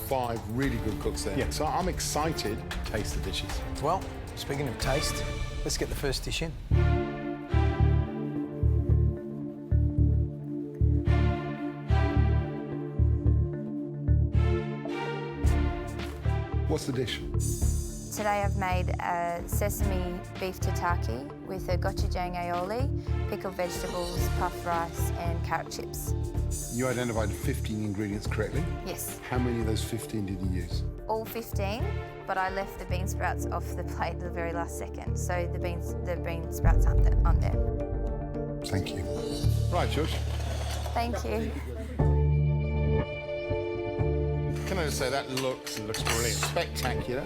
5 really good cooks there. Yeah. So I'm excited to taste the dishes. Well, speaking of taste, let's get the first dish in. What's the dish? Today I've made a sesame beef tataki with a gochujang aioli, pickled vegetables, puffed rice and carrot chips. You identified 15 ingredients correctly. Yes, How many of those 15 did you use? all 15, but I left the bean sprouts off the plate at the very last second, so the bean sprouts aren't on there. Thank you. Right, George. Thank you. Can I just say that looks brilliant. Spectacular.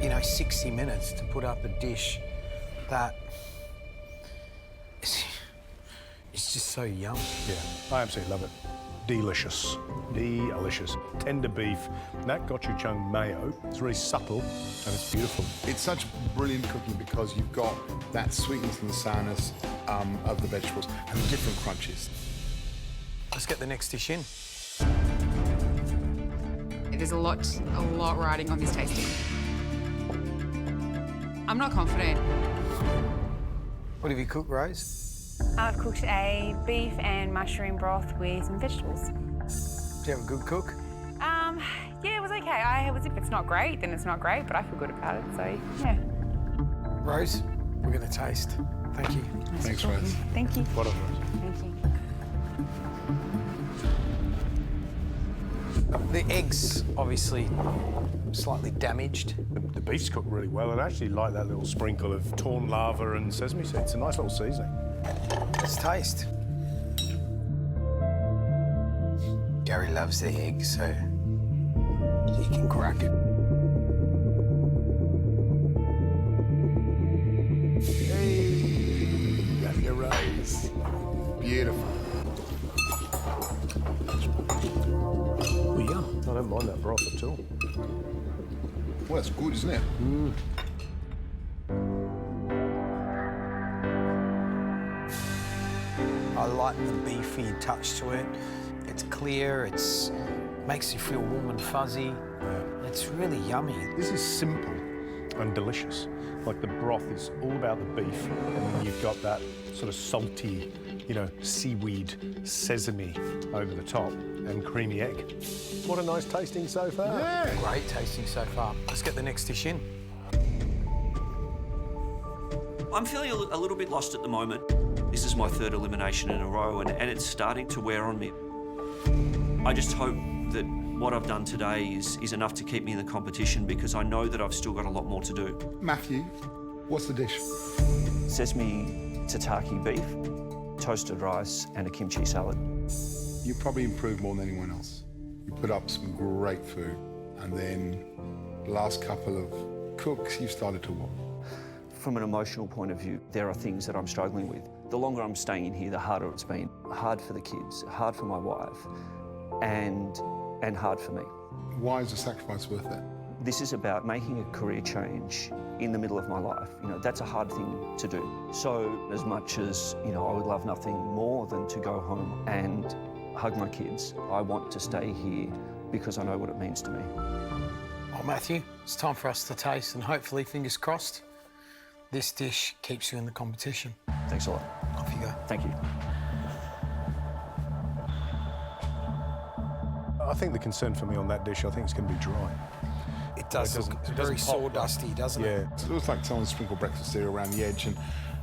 You know, 60 minutes to put up a dish that it's just so yum. Yeah, I absolutely love it. Delicious. Delicious. Tender beef. That gochujang mayo is really subtle and it's beautiful. It's such brilliant cooking because you've got that sweetness and the sourness of the vegetables and the different crunches. Let's get the next dish in. There's a lot riding on this tasting. I'm not confident. What have you cooked, Rose? I've cooked a beef and mushroom broth with some vegetables. Did you have a good cook? Yeah, it was okay. If it's not great, then it's not great, but I feel good about it, so yeah. Rose, we're going to taste. Thank you. Thanks, Rose. Thank you. What of it? Thank you. The eggs, obviously, slightly damaged. The beef's cooked really well. I actually like that little sprinkle of torn lava and sesame seeds. It's a nice little seasoning. Let's taste. Gary loves the egg, so he can crack it. Hey, got your Rose. Beautiful. Oh, yeah. I don't mind that broth at all. Well, that's good, isn't it? I like the beefy touch to it. It's clear, makes you feel warm and fuzzy. It's really yummy. This is simple and delicious. Like the broth is all about the beef, and then you've got that sort of salty, you know, seaweed, sesame over the top, and creamy egg. What a nice tasting so far. Yeah. Great tasting so far. Let's get the next dish in. I'm feeling a little bit lost at the moment. This is my 3rd elimination in a row, and it's starting to wear on me. I just hope that what I've done today is enough to keep me in the competition, because I know that I've still got a lot more to do. Matthew, what's the dish? Sesame tataki beef, toasted rice, and a kimchi salad. You probably improved more than anyone else. You put up some great food, and then the last couple of cooks, you've started to wobble. From an emotional point of view, there are things that I'm struggling with. The longer I'm staying in here, the harder it's been. Hard for the kids, hard for my wife, and hard for me. Why is the sacrifice worth it? This is about making a career change in the middle of my life. You know, that's a hard thing to do. So as much as, you know, I would love nothing more than to go home and hug my kids, I want to stay here because I know what it means to me. Well, Matthew, it's time for us to taste, and hopefully, fingers crossed, this dish keeps you in the competition. Thanks a lot. Off you go. Thank you. I think the concern for me on that dish, I think it's going to be dry. It does look it very doesn't pop. sawdusty, doesn't it? Yeah. It looks like someone sprinkled breakfast cereal around the edge,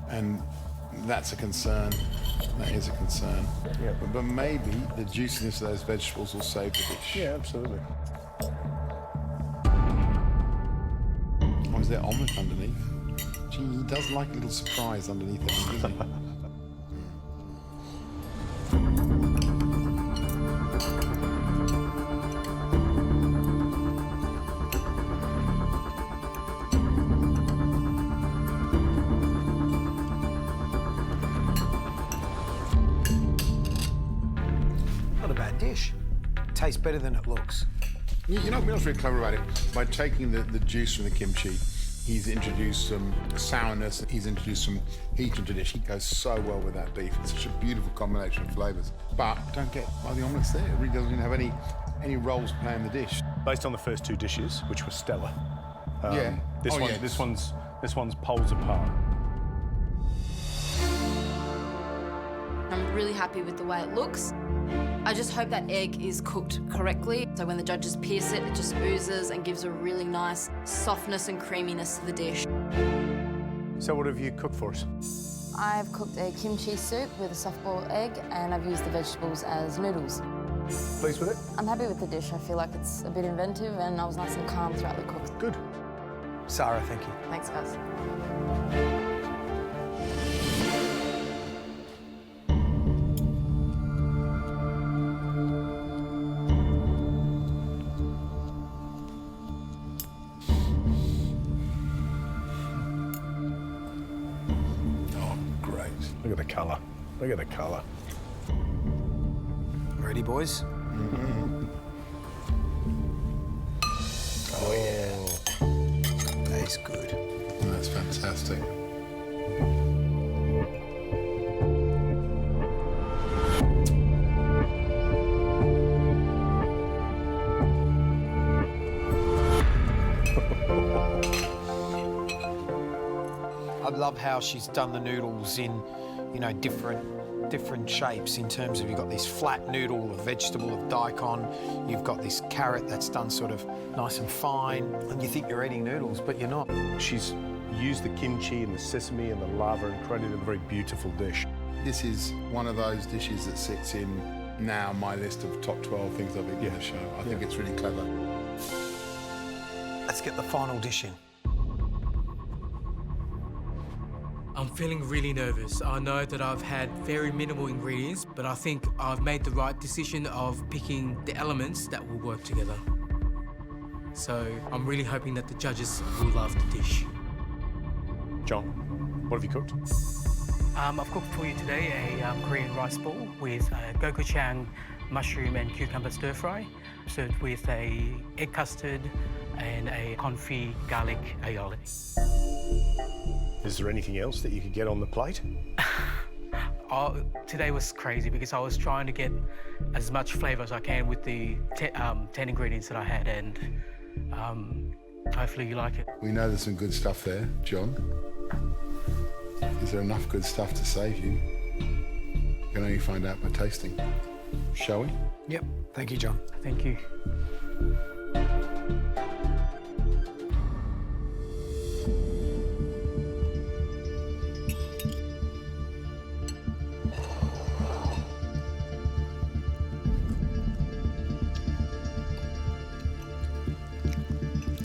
and that's a concern. That is a concern. Yeah. But maybe the juiciness of those vegetables will save the dish. Yeah, absolutely. Or is there omelette underneath? Gee, he does like a little surprise underneath it, doesn't he? great dish. Tastes better than it looks. You know what's really clever about it? By taking the juice from the kimchi, he's introduced some sourness, he's introduced some heat into the dish. He goes so well with that beef. It's such a beautiful combination of flavours. But don't get by the omelets there. It really doesn't even have any roles playing the dish. Based on the first two dishes, which were stellar. Yeah. This one's poles apart. I'm really happy with the way it looks. I just hope that egg is cooked correctly. So when the judges pierce it, it just oozes and gives a really nice softness and creaminess to the dish. So what have you cooked for us? I've cooked a kimchi soup with a soft-boiled egg, and I've used the vegetables as noodles. Pleased with it? I'm happy with the dish. I feel like it's a bit inventive, and I was nice and calm throughout the cook. Good. Sarah, thank you. Thanks, guys. Look at the colour. Look at the colour. Ready, boys? Oh, yeah. That is good. That's fantastic. I love how she's done the noodles in, you know, different shapes in terms of you've got this flat noodle of vegetable, of daikon, you've got this carrot that's done sort of nice and fine, and you think you're eating noodles, but you're not. She's used the kimchi and the sesame and the lava and created a very beautiful dish. This is one of those dishes that sits in now my list of top 12 things I've eaten on the show. I think it's really clever. Let's get the final dish in. I'm feeling really nervous. I know that I've had very minimal ingredients, but I think I've made the right decision of picking the elements that will work together. So I'm really hoping that the judges will love the dish. John, what have you cooked? I've cooked for you today a Korean rice bowl with gochujang, mushroom and cucumber stir fry, served with a egg custard and a confit garlic aioli. Is there anything else that you could get on the plate? Today was crazy because I was trying to get as much flavour as I can with the 10 ingredients that I had, and hopefully you like it. We know there's some good stuff there, John. Is there enough good stuff to save you? You can only find out by tasting. Shall we? Yep. Thank you, John. Thank you.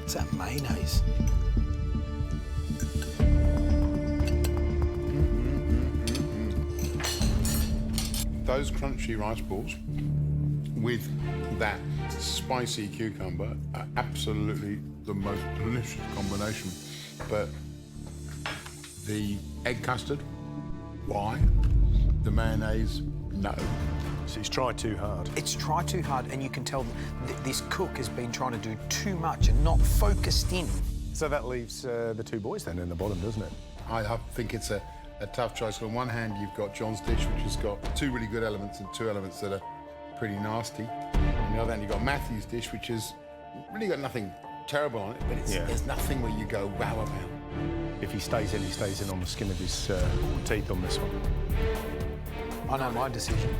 It's that mayonnaise. Those crunchy rice balls with that spicy cucumber are absolutely the most delicious combination. But the egg custard, why? The mayonnaise, no. So he's tried too hard. It's tried too hard, and you can tell this cook has been trying to do too much and not focused in. So that leaves the two boys then in the bottom, doesn't it? I think it's a tough choice. On one hand, you've got John's dish, which has got two really good elements and two elements that are pretty nasty. On the other hand, you've got Matthew's dish, which has really got nothing terrible on it, but there's nothing where you go wow about. If he stays in on the skin of his teeth on this one. I know my decision.